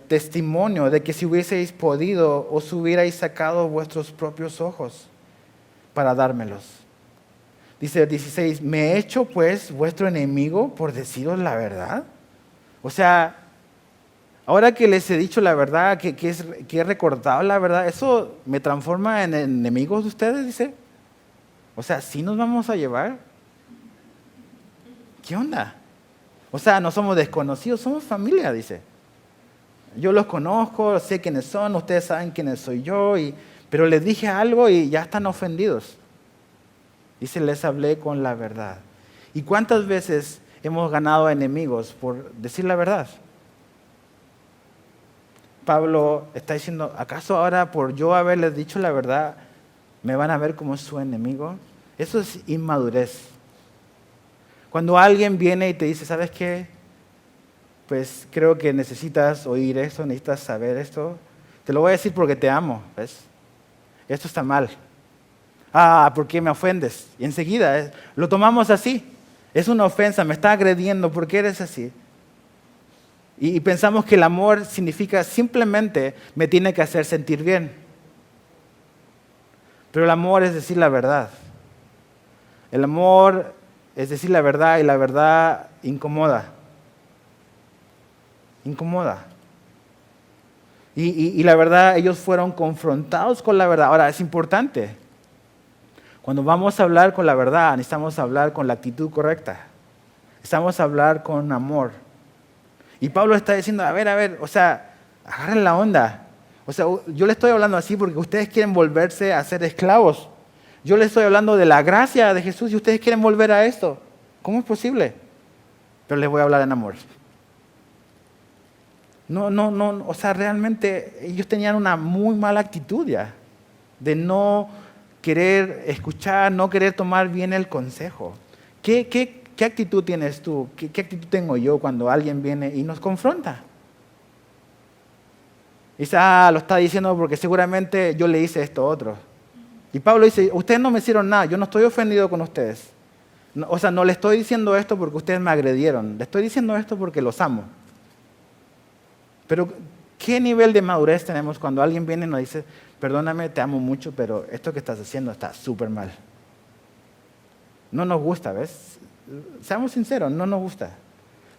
testimonio de que si hubieseis podido, os hubierais sacado vuestros propios ojos para dármelos. Dice 16, ¿me he hecho pues vuestro enemigo por deciros la verdad? O sea, ahora que les he dicho la verdad, que he recordado la verdad, ¿eso me transforma en enemigos de ustedes? Dice. O sea, ¿sí nos vamos a llevar? ¿Qué onda? O sea, no somos desconocidos, somos familia, dice. Yo los conozco, sé quiénes son, ustedes saben quiénes soy yo, pero les dije algo y ya están ofendidos. Dice, les hablé con la verdad. ¿Y cuántas veces hemos ganado enemigos por decir la verdad? Pablo está diciendo, ¿acaso ahora por yo haberles dicho la verdad me van a ver como su enemigo? Eso es inmadurez. Cuando alguien viene y te dice, ¿sabes qué? Pues creo que necesitas oír esto, necesitas saber esto. Te lo voy a decir porque te amo, ¿ves? Esto está mal. Ah, ¿por qué me ofendes? Y enseguida lo tomamos así. Es una ofensa, me está agrediendo, ¿por qué eres así? Y pensamos que el amor significa simplemente me tiene que hacer sentir bien. Pero el amor es decir la verdad. El amor es decir la verdad y la verdad incomoda. Incomoda. Y la verdad, ellos fueron confrontados con la verdad. Ahora, es importante. Cuando vamos a hablar con la verdad, necesitamos hablar con la actitud correcta. Necesitamos hablar con amor. Y Pablo está diciendo, a ver, o sea, agarren la onda. O sea, yo le estoy hablando así porque ustedes quieren volverse a ser esclavos. Yo les estoy hablando de la gracia de Jesús y ustedes quieren volver a esto. ¿Cómo es posible? Pero les voy a hablar en amor. No, o sea, realmente ellos tenían una muy mala actitud ya, de querer escuchar, no querer tomar bien el consejo. ¿Qué actitud tienes tú? ¿Qué actitud tengo yo cuando alguien viene y nos confronta? Dice, lo está diciendo porque seguramente yo le hice esto a otro. Y Pablo dice, ustedes no me hicieron nada, yo no estoy ofendido con ustedes. O sea, no le estoy diciendo esto porque ustedes me agredieron, le estoy diciendo esto porque los amo. Pero, ¿qué nivel de madurez tenemos cuando alguien viene y nos dice, perdóname, te amo mucho, pero esto que estás haciendo está súper mal? No nos gusta, ¿ves? Seamos sinceros, no nos gusta.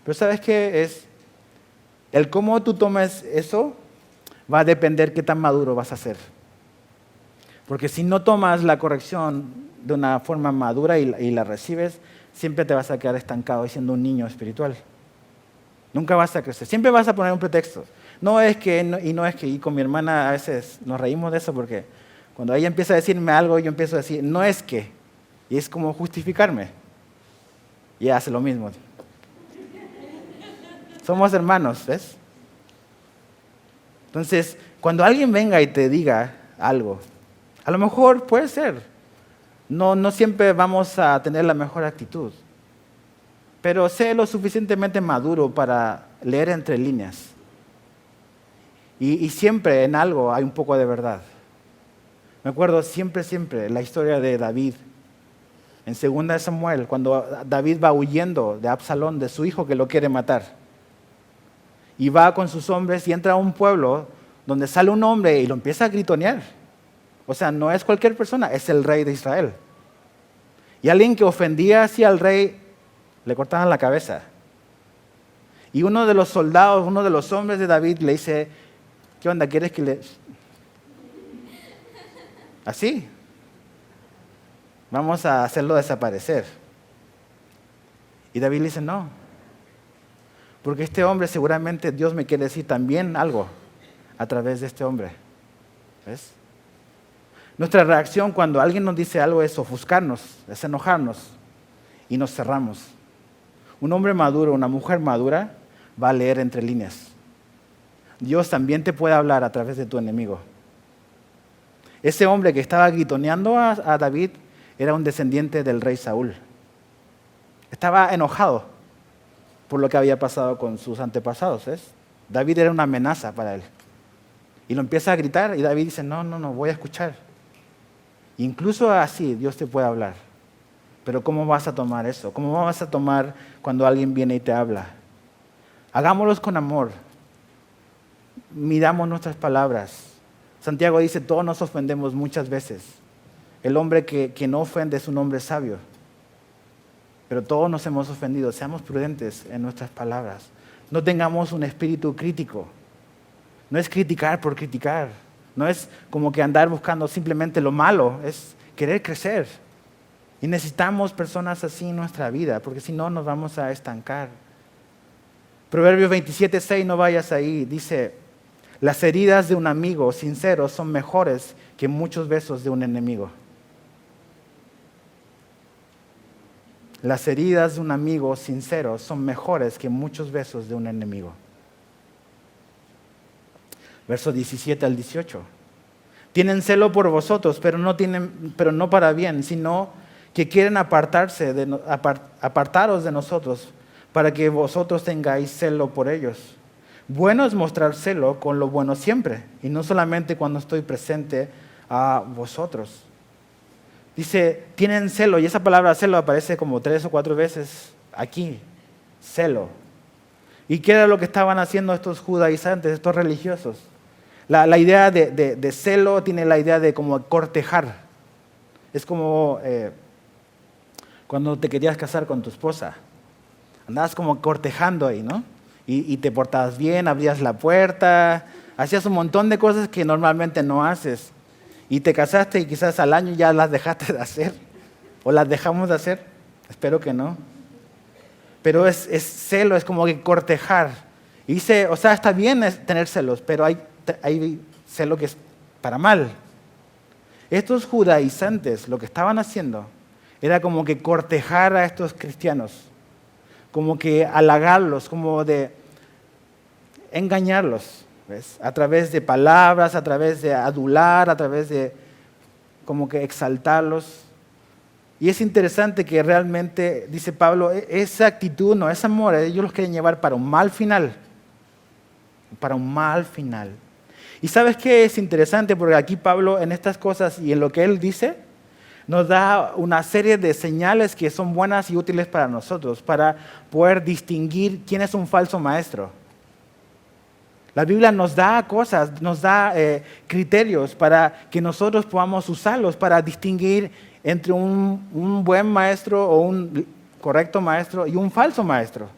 Pero ¿sabes qué es? El cómo tú tomes eso va a depender qué tan maduro vas a ser. Porque si no tomas la corrección de una forma madura y la recibes, siempre te vas a quedar estancado siendo un niño espiritual. Nunca vas a crecer. Siempre vas a poner un pretexto. Y con mi hermana a veces nos reímos de eso porque cuando ella empieza a decirme algo, yo empiezo a decir, no es que. Y es como justificarme. Y ella hace lo mismo. Somos hermanos, ¿ves? Entonces, cuando alguien venga y te diga algo, a lo mejor puede ser. No siempre vamos a tener la mejor actitud. Pero sé lo suficientemente maduro para leer entre líneas. Y siempre en algo hay un poco de verdad. Me acuerdo siempre, la historia de David. En 2 Samuel, cuando David va huyendo de Absalón, de su hijo que lo quiere matar. Y va con sus hombres y entra a un pueblo donde sale un hombre y lo empieza a gritonear. O sea, no es cualquier persona, es el rey de Israel. Y alguien que ofendía así al rey, le cortaban la cabeza. Y uno de los soldados, uno de los hombres de David le dice, ¿qué onda? ¿Quieres que le...? Así. Vamos a hacerlo desaparecer. Y David le dice, no. Porque este hombre seguramente Dios me quiere decir también algo a través de este hombre. ¿Ves? Nuestra reacción cuando alguien nos dice algo es ofuscarnos, es enojarnos y nos cerramos. Un hombre maduro, una mujer madura va a leer entre líneas. Dios también te puede hablar a través de tu enemigo. Ese hombre que estaba gritoneando a David era un descendiente del rey Saúl. Estaba enojado por lo que había pasado con sus antepasados. ¿ves? David era una amenaza para él. Y lo empieza a gritar y David dice, no, voy a escuchar. Incluso así Dios te puede hablar. Pero ¿cómo vas a tomar eso? ¿Cómo vas a tomar cuando alguien viene y te habla? Hagámoslos con amor. Midamos nuestras palabras. Santiago dice, todos nos ofendemos muchas veces. El hombre que no ofende es un hombre sabio. Pero todos nos hemos ofendido. Seamos prudentes en nuestras palabras. No tengamos un espíritu crítico. No es criticar por criticar. No es como que andar buscando simplemente lo malo. Es querer crecer. Y necesitamos personas así en nuestra vida, porque si no nos vamos a estancar. Proverbios 27:6, no vayas ahí, dice, las heridas de un amigo sincero son mejores que muchos besos de un enemigo. Las heridas de un amigo sincero son mejores que muchos besos de un enemigo. Verso 17 al 18. Tienen celo por vosotros, pero no para bien, sino que quieren apartaros de nosotros para que vosotros tengáis celo por ellos. Bueno es mostrar celo con lo bueno siempre, y no solamente cuando estoy presente a vosotros. Dice, tienen celo, y esa palabra celo aparece como 3 o 4 veces aquí, celo. ¿Y qué era lo que estaban haciendo estos judaizantes, estos religiosos? La idea de celo tiene la idea de como cortejar. Es como cuando te querías casar con tu esposa. Andabas como cortejando ahí, ¿no? Y te portabas bien, abrías la puerta, hacías un montón de cosas que normalmente no haces. Y te casaste y quizás al año ya las dejaste de hacer. ¿O las dejamos de hacer? Espero que no. Pero es celo, es como que cortejar. Y dice, o sea, está bien tener celos, pero hay celo que es para mal. Estos judaizantes lo que estaban haciendo era como que cortejar a estos cristianos, como que halagarlos, como de engañarlos, ¿ves? A través de palabras, a través de adular, a través de como que exaltarlos. Y es interesante que realmente, dice Pablo, esa actitud, no, ese amor, ellos los quieren llevar para un mal final. Para un mal final. ¿Y sabes qué es interesante? Porque aquí Pablo en estas cosas y en lo que él dice, nos da una serie de señales que son buenas y útiles para nosotros, para poder distinguir quién es un falso maestro. La Biblia nos da cosas, nos da criterios para que nosotros podamos usarlos para distinguir entre un buen maestro o un correcto maestro y un falso maestro.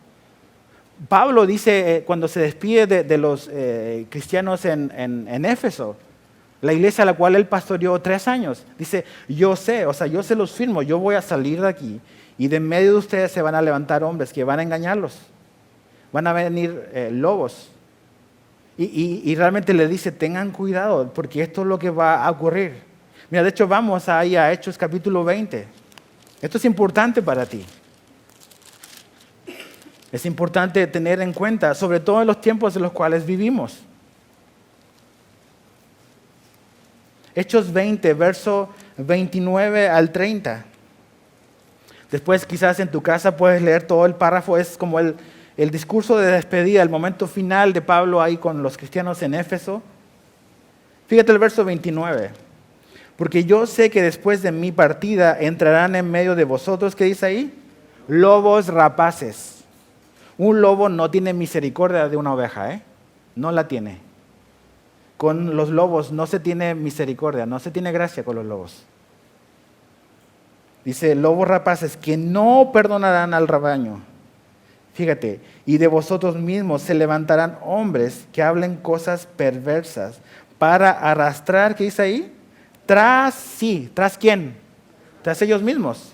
Pablo dice cuando se despide de los cristianos en Éfeso, la iglesia a la cual él pastoreó 3 años, dice, yo se los firmo, yo voy a salir de aquí y de en medio de ustedes se van a levantar hombres que van a engañarlos, van a venir lobos. Y realmente le dice, tengan cuidado porque esto es lo que va a ocurrir. Mira, de hecho vamos ahí a Hechos capítulo 20. Esto es importante para ti. Es importante tener en cuenta, sobre todo en los tiempos en los cuales vivimos. Hechos 20, verso 29 al 30. Después quizás en tu casa puedes leer todo el párrafo, es como el discurso de despedida, el momento final de Pablo ahí con los cristianos en Éfeso. Fíjate el verso 29. Porque yo sé que después de mi partida entrarán en medio de vosotros, ¿qué dice ahí? Lobos rapaces. Un lobo no tiene misericordia de una oveja, no la tiene. Con los lobos no se tiene misericordia, no se tiene gracia con los lobos. Dice, lobos rapaces que no perdonarán al rebaño. Fíjate, y de vosotros mismos se levantarán hombres que hablen cosas perversas para arrastrar, ¿qué dice ahí? ¿Tras quién? Tras ellos mismos.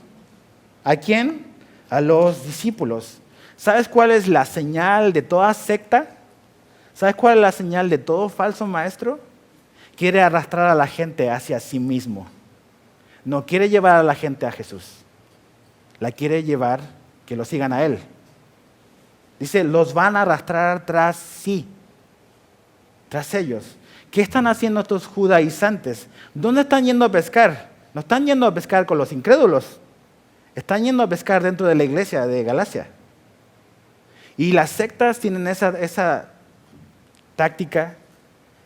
¿A quién? A los discípulos. ¿Sabes cuál es la señal de toda secta? ¿Sabes cuál es la señal de todo falso maestro? Quiere arrastrar a la gente hacia sí mismo. No quiere llevar a la gente a Jesús. La quiere llevar que lo sigan a Él. Dice, los van a arrastrar tras sí, tras ellos. ¿Qué están haciendo estos judaizantes? ¿Dónde están yendo a pescar? No están yendo a pescar con los incrédulos. Están yendo a pescar dentro de la iglesia de Galacia. Y las sectas tienen esa táctica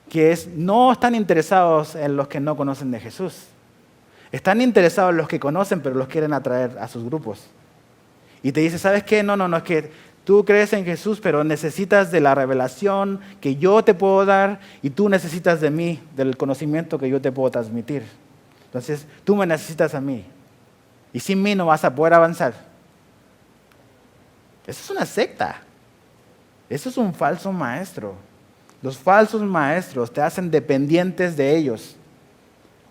que es, no están interesados en los que no conocen de Jesús. Están interesados en los que conocen, pero los quieren atraer a sus grupos. Y te dice, ¿sabes qué? No, es que tú crees en Jesús, pero necesitas de la revelación que yo te puedo dar y tú necesitas de mí, del conocimiento que yo te puedo transmitir. Entonces, tú me necesitas a mí. Y sin mí no vas a poder avanzar. Eso es una secta. Eso es un falso maestro. Los falsos maestros te hacen dependientes de ellos.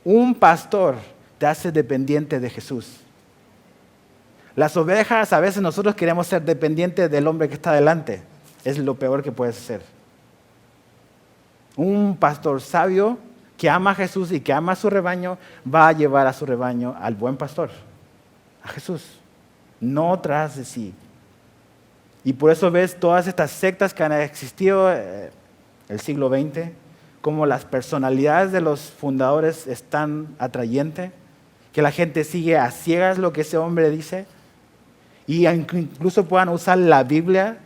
Un pastor te hace dependiente de Jesús. Las ovejas, a veces nosotros queremos ser dependientes del hombre que está delante. Es lo peor que puedes hacer. Un pastor sabio que ama a Jesús y que ama a su rebaño va a llevar a su rebaño al buen pastor, a Jesús, no tras de sí. Y por eso ves todas estas sectas que han existido el siglo XX, como las personalidades de los fundadores están atrayentes, que la gente sigue a ciegas lo que ese hombre dice, y incluso puedan usar la Biblia.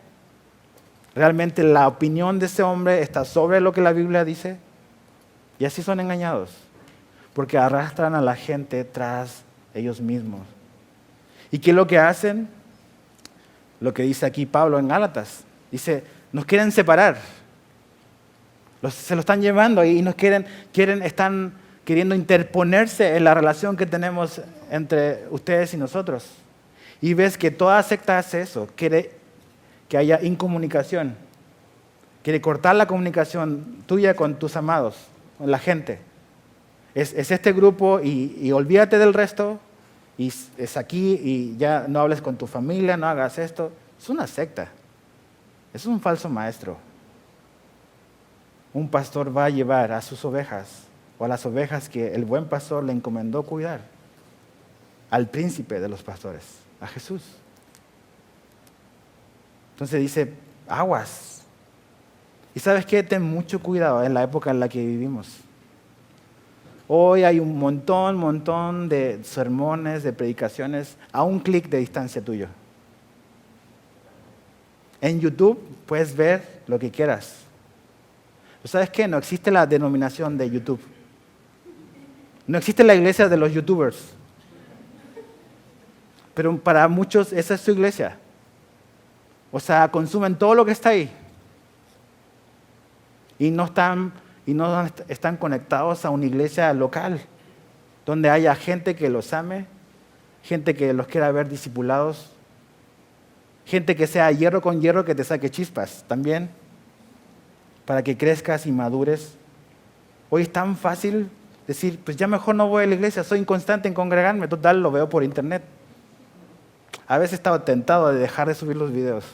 Realmente la opinión de ese hombre está sobre lo que la Biblia dice, y así son engañados, porque arrastran a la gente tras ellos mismos. ¿Y qué es lo que hacen? Lo que dice aquí Pablo en Gálatas. Dice, nos quieren separar. Se lo están llevando y nos están queriendo interponerse en la relación que tenemos entre ustedes y nosotros. Y ves que toda secta hace eso, quiere que haya incomunicación, quiere cortar la comunicación tuya con tus amados, con la gente. Es este grupo y olvídate del resto, y es aquí y ya no hables con tu familia, no hagas esto. Es una secta, es un falso maestro. Un pastor va a llevar a sus ovejas o a las ovejas que el buen pastor le encomendó cuidar al príncipe de los pastores, a Jesús. Entonces dice, aguas. Y ¿sabes qué? Ten mucho cuidado en la época en la que vivimos. Hoy hay un montón de sermones, de predicaciones a un clic de distancia tuyo. En YouTube puedes ver lo que quieras. ¿Sabes qué? No existe la denominación de YouTube. No existe la iglesia de los YouTubers. Pero para muchos esa es su iglesia. O sea, consumen todo lo que está ahí. Y no están conectados a una iglesia local, donde haya gente que los ame, gente que los quiera ver discipulados, gente que sea hierro con hierro que te saque chispas también, para que crezcas y madures. Hoy es tan fácil decir, pues ya mejor no voy a la iglesia, soy inconstante en congregarme, total, lo veo por internet. A veces he estado tentado de dejar de subir los videos.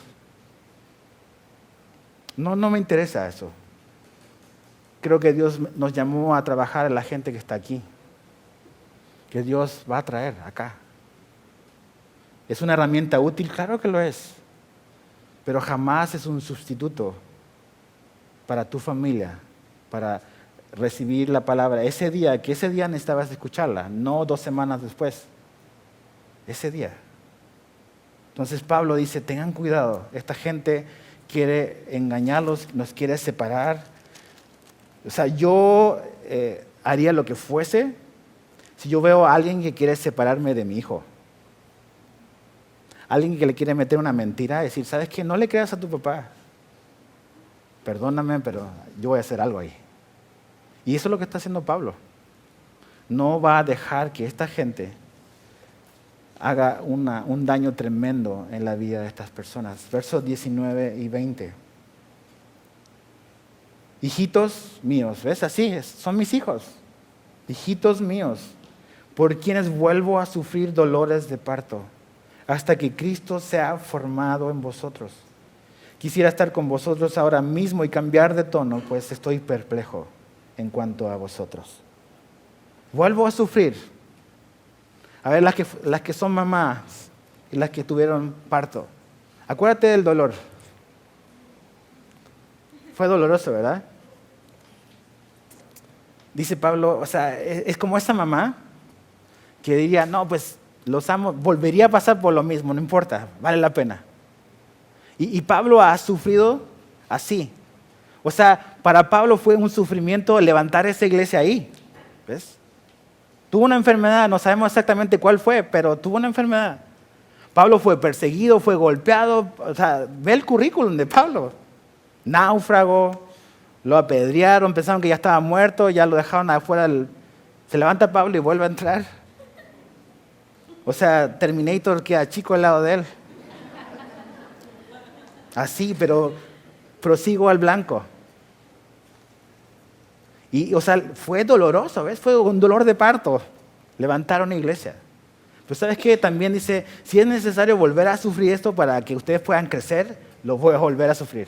No me interesa eso. Creo que Dios nos llamó a trabajar en la gente que está aquí, que Dios va a traer acá. ¿Es una herramienta útil? Claro que lo es, pero jamás es un sustituto para tu familia, para recibir la palabra ese día necesitabas escucharla, no 2 semanas después, ese día. Entonces Pablo dice, tengan cuidado, esta gente quiere engañarlos, nos quiere separar. O sea, yo haría lo que fuese si yo veo a alguien que quiere separarme de mi hijo. Alguien que le quiere meter una mentira, decir, ¿sabes qué? No le creas a tu papá. Perdóname, pero yo voy a hacer algo ahí. Y eso es lo que está haciendo Pablo. No va a dejar que esta gente haga un daño tremendo en la vida de estas personas. Versos 19 y 20. Hijitos míos, ¿ves? Así es, son mis hijos. Hijitos míos, por quienes vuelvo a sufrir dolores de parto, hasta que Cristo sea formado en vosotros. Quisiera estar con vosotros ahora mismo y cambiar de tono, pues estoy perplejo en cuanto a vosotros. Vuelvo a sufrir. A ver, las que son mamás y las que tuvieron parto. Acuérdate del dolor. Fue doloroso, ¿verdad? Dice Pablo, o sea, es como esa mamá que diría, no, pues los amo, volvería a pasar por lo mismo, no importa, vale la pena. Y Pablo ha sufrido así. O sea, para Pablo fue un sufrimiento levantar esa iglesia ahí, ¿ves? Tuvo una enfermedad, no sabemos exactamente cuál fue, pero tuvo una enfermedad. Pablo fue perseguido, fue golpeado, o sea, ve el currículum de Pablo. Náufrago, lo apedrearon, pensaron que ya estaba muerto, ya lo dejaron afuera. Se levanta Pablo y vuelve a entrar. O sea, Terminator queda chico al lado de él. Así, pero prosigo al blanco. Y, o sea, fue doloroso, ¿ves? Fue un dolor de parto. Levantar una iglesia. Pero ¿sabes qué? También dice, si es necesario volver a sufrir esto para que ustedes puedan crecer, lo voy a volver a sufrir.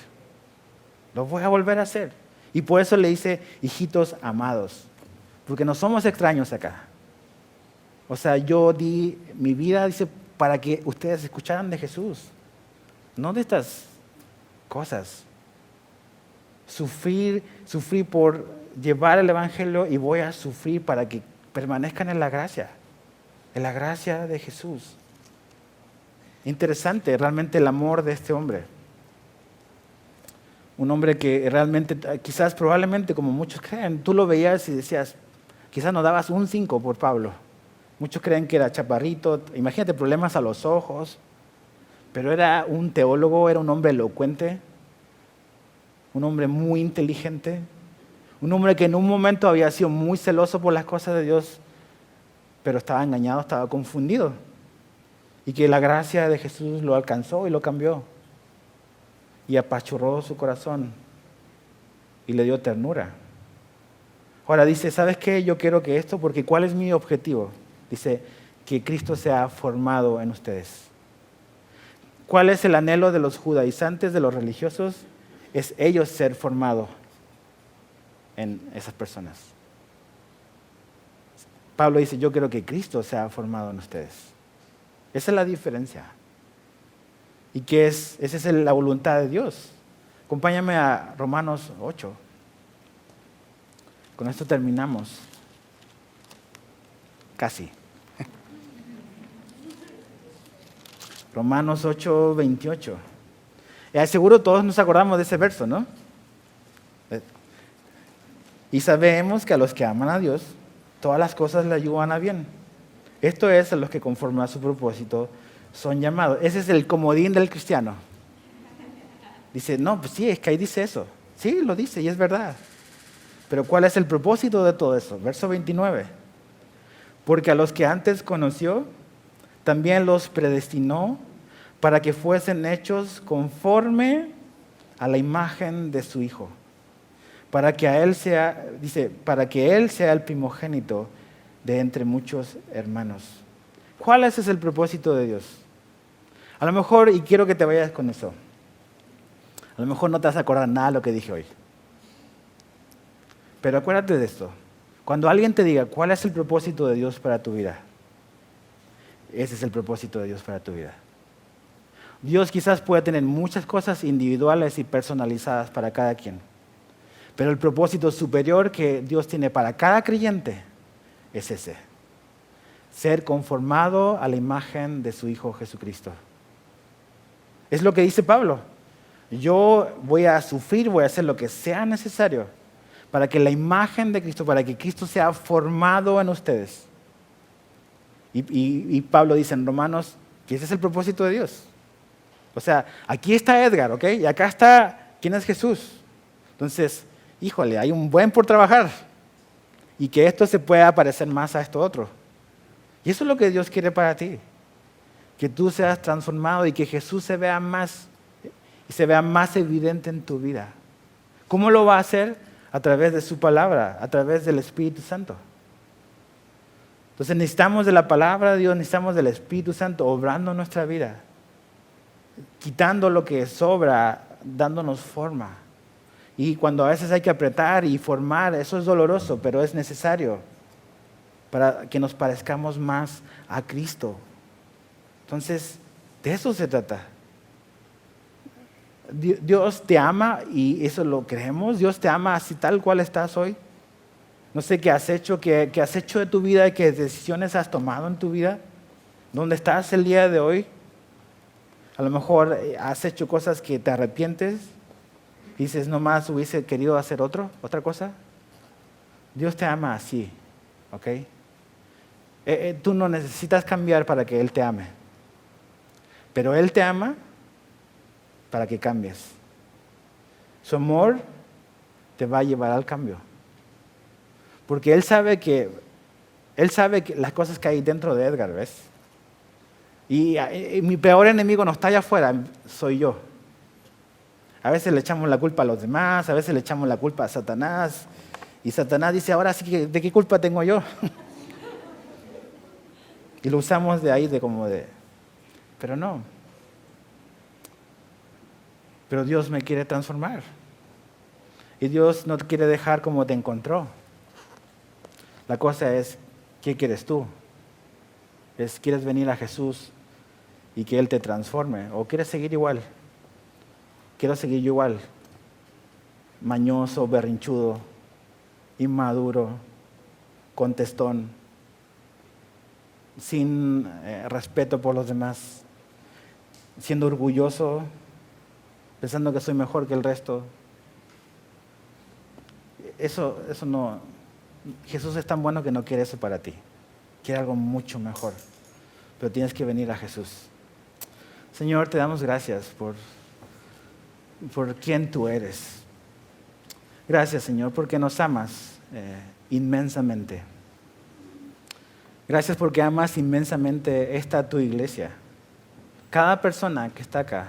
Lo voy a volver a hacer. Y por eso le dice, hijitos amados. Porque no somos extraños acá. O sea, yo di mi vida, dice, para que ustedes escucharan de Jesús. No de estas cosas. Sufrir por llevar el evangelio y voy a sufrir para que permanezcan en la gracia de Jesús. Interesante realmente el amor de este hombre. Un hombre que realmente, quizás probablemente como muchos creen, tú lo veías y decías, quizás no dabas un 5 por Pablo. Muchos creen que era chaparrito, imagínate problemas a los ojos, pero era un teólogo, era un hombre elocuente, un hombre muy inteligente, un hombre que en un momento había sido muy celoso por las cosas de Dios, pero estaba engañado, estaba confundido. y que la gracia de Jesús lo alcanzó y lo cambió y apachurró su corazón y le dio ternura. Ahora dice, ¿sabes qué? Yo quiero que esto, porque ¿cuál es mi objetivo? Dice, que Cristo sea formado en ustedes. ¿Cuál es el anhelo de los judaizantes, de los religiosos? Es ellos ser formados en esas personas. Pablo dice, yo quiero que Cristo sea formado en ustedes. Esa es la diferencia. ¿Y qué es? Esa es la voluntad de Dios. Acompáñame a Romanos 8. Con esto terminamos. Casi. Romanos 8, 28. Seguro todos nos acordamos de ese verso, ¿no? Y sabemos que a los que aman a Dios, todas las cosas le ayudan a bien. Esto es a los que conforme a su propósito son llamados. Ese es el comodín del cristiano. Dice, no, pues sí, es que ahí dice eso. Sí, lo dice y es verdad. Pero ¿cuál es el propósito de todo eso? Verso 29. Porque a los que antes conoció, también los predestinó para que fuesen hechos conforme a la imagen de su Hijo. Para que Él sea el primogénito de entre muchos hermanos. ¿Cuál es el propósito de Dios? A lo mejor, y quiero que te vayas con eso, a lo mejor no te vas a acordar nada de lo que dije hoy. Pero acuérdate de esto. Cuando alguien te diga, ¿cuál es el propósito de Dios para tu vida? Ese es el propósito de Dios para tu vida. Dios quizás puede tener muchas cosas individuales y personalizadas para cada quien. Pero el propósito superior que Dios tiene para cada creyente es ese. Ser conformado a la imagen de su Hijo Jesucristo. Es lo que dice Pablo. Yo voy a sufrir, voy a hacer lo que sea necesario para que la imagen de Cristo, para que Cristo sea formado en ustedes. Y Pablo dice en Romanos que ese es el propósito de Dios. O sea, aquí está Edgar, ¿ok? Y acá está, ¿quién es Jesús? Entonces, híjole, hay un buen por trabajar. Y que esto se pueda parecer más a esto otro. Y eso es lo que Dios quiere para ti. Que tú seas transformado y que Jesús se vea más evidente en tu vida. ¿Cómo lo va a hacer? A través de su palabra, a través del Espíritu Santo. Entonces necesitamos de la palabra de Dios, necesitamos del Espíritu Santo obrando en nuestra vida, quitando lo que sobra, dándonos forma. Y cuando a veces hay que apretar y formar, eso es doloroso, pero es necesario para que nos parezcamos más a Cristo. Entonces, de eso se trata. Dios te ama y eso lo creemos. Dios te ama así tal cual estás hoy. No sé qué has hecho, qué has hecho de tu vida, qué decisiones has tomado en tu vida. ¿Dónde estás el día de hoy? A lo mejor has hecho cosas que te arrepientes. Dices, nomás hubiese querido hacer otra cosa. Dios te ama así, ¿ok? Tú no necesitas cambiar para que Él te ame. Pero Él te ama para que cambies. Su amor te va a llevar al cambio. Porque Él sabe que las cosas que hay dentro de Edgar, ¿ves? Y mi peor enemigo no está allá afuera, soy yo. A veces le echamos la culpa a los demás, a veces le echamos la culpa a Satanás. Y Satanás dice, ahora sí, ¿de qué culpa tengo yo? Y lo usamos de ahí, pero no. Pero Dios me quiere transformar. Y Dios no te quiere dejar como te encontró. La cosa es, ¿qué quieres tú? ¿Quieres venir a Jesús y que Él te transforme? ¿O quieres seguir igual? Quiero seguir yo igual. Mañoso, berrinchudo, inmaduro, contestón, sin respeto por los demás, siendo orgulloso, pensando que soy mejor que el resto. Eso no. Jesús es tan bueno que no quiere eso para ti. Quiere algo mucho mejor. Pero tienes que venir a Jesús. Señor, te damos gracias por quien tú eres. Gracias, Señor, porque nos amas inmensamente. Gracias porque amas inmensamente esta tu iglesia. cada persona que está acá,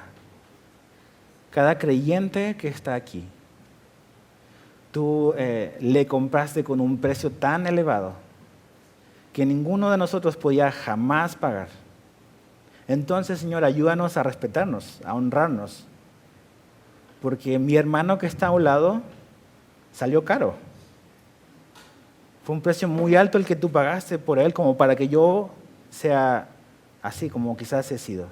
cada creyente que está aquí, tú le compraste con un precio tan elevado que ninguno de nosotros podía jamás pagar. Entonces, Señor, ayúdanos a respetarnos, a honrarnos, porque mi hermano que está a un lado salió caro. Fue un precio muy alto el que tú pagaste por él, como para que yo sea así como quizás he sido.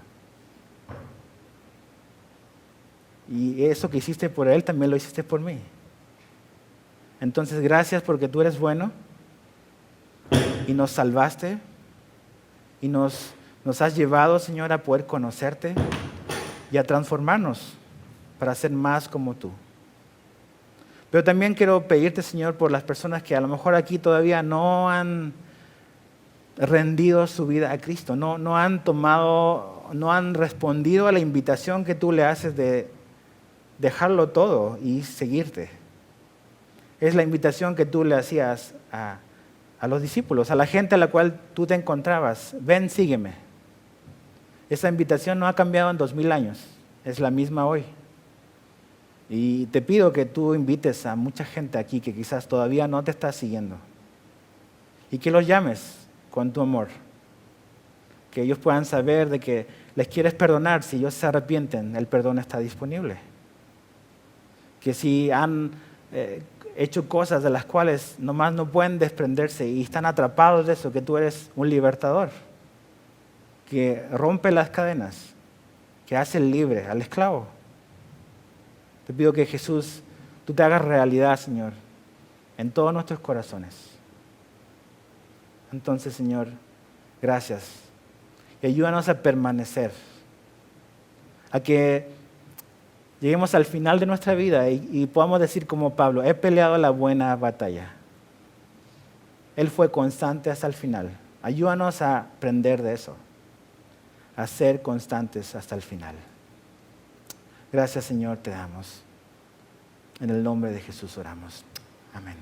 Y eso que hiciste por él también lo hiciste por mí. Entonces, gracias porque tú eres bueno y nos salvaste y nos has llevado, Señor, a poder conocerte y a transformarnos para ser más como tú. Pero también quiero pedirte, Señor, por las personas que a lo mejor aquí todavía no han rendido su vida a Cristo, no han respondido a la invitación que tú le haces de dejarlo todo y seguirte. Es la invitación que tú le hacías a los discípulos, a la gente a la cual tú te encontrabas. Ven, sígueme. Esa invitación no ha cambiado en 2000 años, es la misma hoy. Y te pido que tú invites a mucha gente aquí que quizás todavía no te está siguiendo y que los llames con tu amor, que ellos puedan saber de que les quieres perdonar. Si ellos se arrepienten, el perdón está disponible. Que si han hecho cosas de las cuales nomás no pueden desprenderse y están atrapados de eso, que tú eres un libertador, que rompe las cadenas, que hace libre al esclavo. Te pido que Jesús, tú te hagas realidad, Señor, en todos nuestros corazones. Entonces, Señor, gracias. Y ayúdanos a permanecer, a que lleguemos al final de nuestra vida y podamos decir como Pablo, he peleado la buena batalla. Él fue constante hasta el final. Ayúdanos a aprender de eso, a ser constantes hasta el final. Gracias, Señor, te damos. En el nombre de Jesús oramos. Amén.